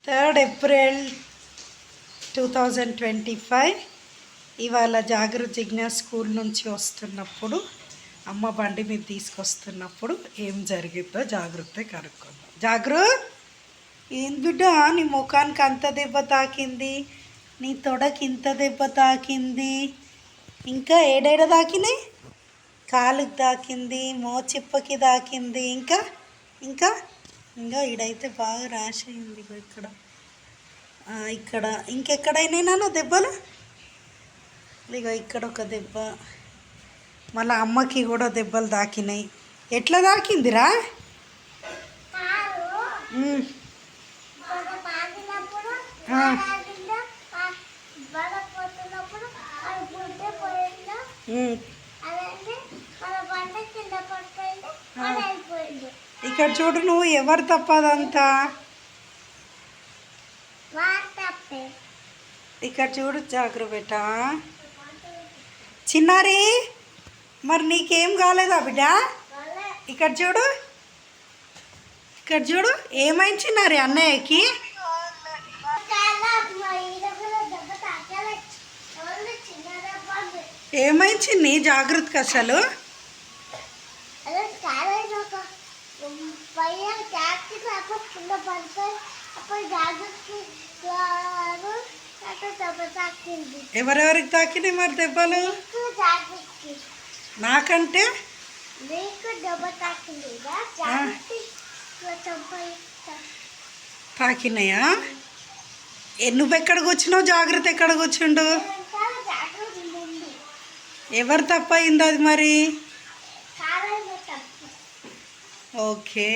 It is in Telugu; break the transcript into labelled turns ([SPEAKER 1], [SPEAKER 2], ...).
[SPEAKER 1] 3rd April 2025 ఇవాళ జాగృతి జిజ్ఞాస్ స్కూల్ నుంచి వస్తున్నప్పుడు అమ్మ బండి మీద తీసుకొస్తున్నప్పుడు ఏం జరిగిందో జాగృతే కనుక్కుందాం. ఏం బిడ్డ నీ ముఖానికి అంత దెబ్బ తాకింది, నీ తొడకి ఇంత దెబ్బ తాకింది, ఇంకా ఏడేడ తాకినాయి? కాలుకి తాకింది, మోచిప్పకి తాకింది, ఇంకా ఇంకా ఇంకా ఈడైతే బాగా ర్యాష్ అయింది. ఇక్కడ ఇక్కడ ఇంకెక్కడైనా దెబ్బలు? ఇక ఇక్కడ ఒక దెబ్బ, మళ్ళీ అమ్మకి కూడా దెబ్బలు తాకినాయి. ఎట్లా తాకిందిరా? ఇక్కడ చూడు, నువ్వు ఎవరు తప్పదంతా. ఇక్కడ చూడు జాగ్రత్త. చిన్నారి, మరి నీకేం కాలేదా బిడ్డ? ఇక్కడ చూడు, ఇక్కడ చూడు, ఏమైంది చిన్నారి అన్నయ్యకి? ఏమైంది చిన్ని జాగ్రత్తగా? అసలు ఎవరెవరికి తాకినాయి మరి దెబ్బలు? నాకంటే తాకినాయా? నువ్వెక్కడికి వచ్చినావు? జాగ్రత్త ఎక్కడికి వచ్చిండు? ఎవరు తప్పయింది అది మరి? ఓకే.